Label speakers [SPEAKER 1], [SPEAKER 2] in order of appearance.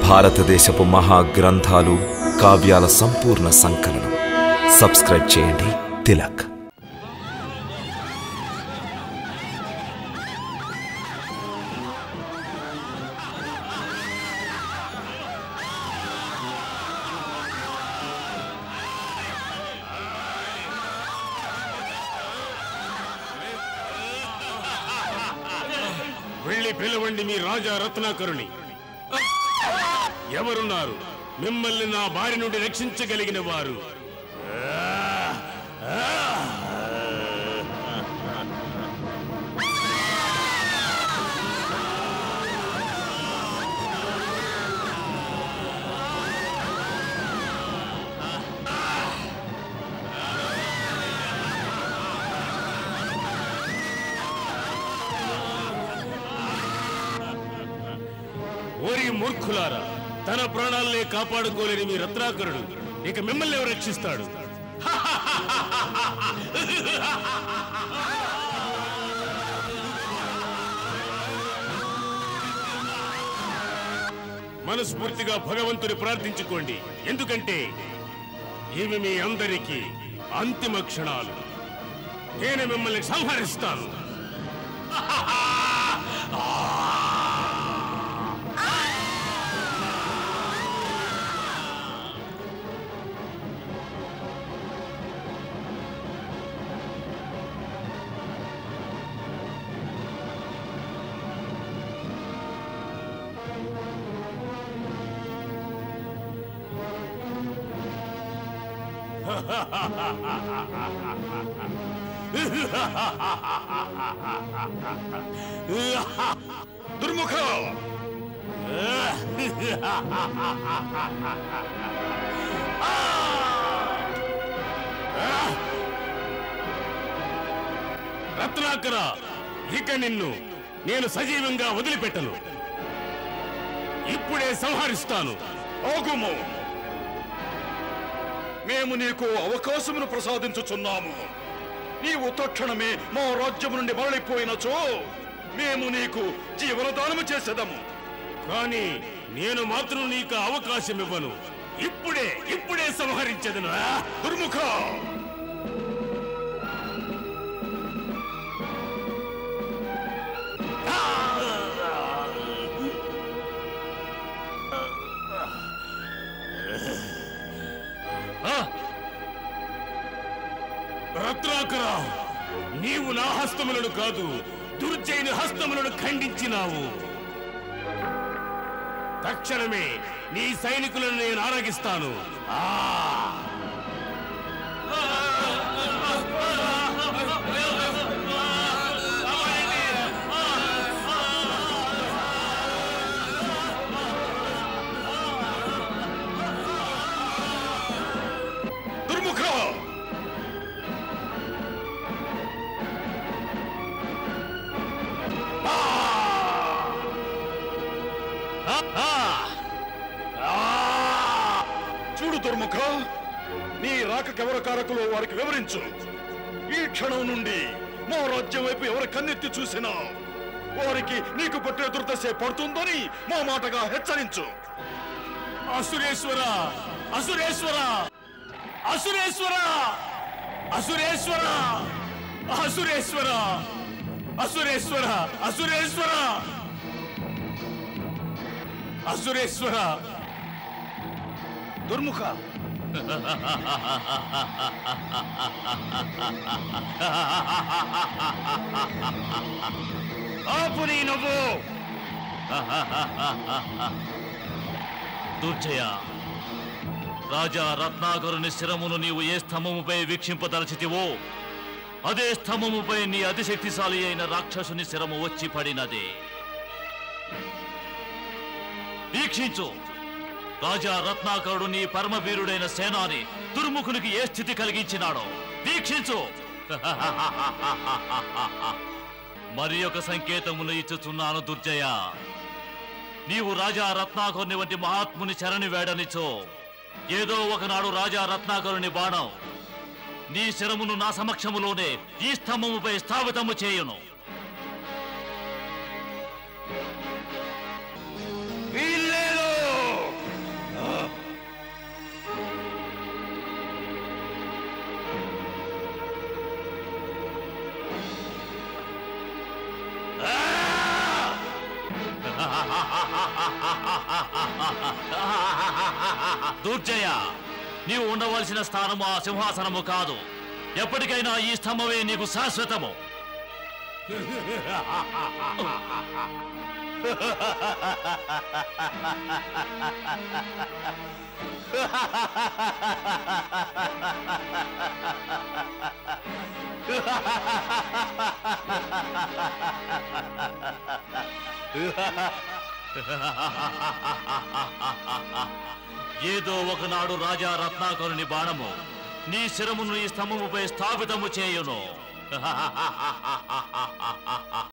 [SPEAKER 1] భారతదేశపు మహాగ్రంథాలు కావ్యాల సంపూర్ణ సంకలనం. సబ్స్క్రైబ్ చేయండి తిలక్.
[SPEAKER 2] వెళ్ళి పిలవండి మీ రాజా రత్నాకరుని. ఎవరున్నారు మిమ్మల్ని నా బారి నుండి రక్షించగలిగిన వారు? ఓరి మూర్ఖులారా, తన ప్రాణాలనే కాపాడుకోలేని మీ రత్నాకరుడు ఇక మిమ్మల్ని ఎవరు రక్షిస్తాడు? మనస్ఫూర్తిగా భగవంతుని ప్రార్థించుకోండి, ఎందుకంటే ఇవి మీ అందరికీ అంతిమ క్షణాలు. నేను మిమ్మల్ని సంహరిస్తాను.
[SPEAKER 3] దుర్ముఖ!
[SPEAKER 2] రత్నాకర, ఇక నిన్ను నేను సజీవంగా వదిలిపెట్టను. ఇప్పుడే సంహరిస్తాను.
[SPEAKER 3] ఆగుము! మేము నీకు అవకాశమును ప్రసాదించుచున్నాము. నీవు తక్షణమే మా రాజ్యము నుండి మరలిపోయినచో మేము నీకు జీవనదానము చేసేదము.
[SPEAKER 2] కానీ నేను మాత్రం నీకు అవకాశం ఇవ్వను. ఇప్పుడే సంహరించదను.
[SPEAKER 3] దుర్ముఖ!
[SPEAKER 2] రత్నాకర, నీవు నా హస్తములను కాదు, దుర్జయుని హస్తములను ఖండించినావు. తక్షణమే నీ సైనికులను నేను ఆరగిస్తాను.
[SPEAKER 3] దుర్ముఖ! చూడు దుర్ముఖ, నీ రాకకెవరు కారకులో వారికి వివరించు. ఈ క్షణం నుండి మా రాజ్యం వైపు ఎవరు కన్నెత్తి చూసినా వారికి నీకు పట్టే దుర్దశ పడుతుందని మా మాటగా హెచ్చరించు.
[SPEAKER 2] అసురేశ్వర! అసురేశ్వర! అసురేశ్వర! అసురేశ్వర! అసురేశ్వర! అసురేశ్వర! అసురేశ్వర! అసురేశ్వర!
[SPEAKER 3] దుర్ముఖ!
[SPEAKER 2] ఆపు నీ నవ్వు!
[SPEAKER 4] దుర్జయ, రాజా రత్నాకరుని శిరమును నీవు ఏ స్తంభముపై వీక్షింపదలచితివో అదే స్తంభముపై నీ అతిశక్తిశాలి అయిన రాక్షసుని శిరము వచ్చి పడినది. వీక్షించు, రాజా రత్నాకరుడు నీ పరమవీరుడైన సేనాని దుర్ముఖునికి ఏ స్థితి కలిగించినాడో వీక్షించు. మరి ఒక సంకేతమును ఇచ్చుచున్నాను దుర్జయ. నీవు రాజా రత్నాకరుని వంటి మహాత్ముని శరణి వేడనిచో ఏదో ఒకనాడు రాజా రత్నాకరుని బాణం నీ శిరమును నా సమక్షములోనే ఈ స్తంభముపై స్థాపితము చేయును.
[SPEAKER 3] వీల్లేదు!
[SPEAKER 4] దుర్జయ, నీవు ఉండవలసిన స్థానము ఆ సింహాసనము కాదు. ఎప్పటికైనా ఈ స్తంభమే నీకు శాశ్వతము. ఏదో ఒకనాడు రాజా రత్నాకరుని బాణము నీ శిరమును ఈ స్తంభముపై స్థాపితము చేయును.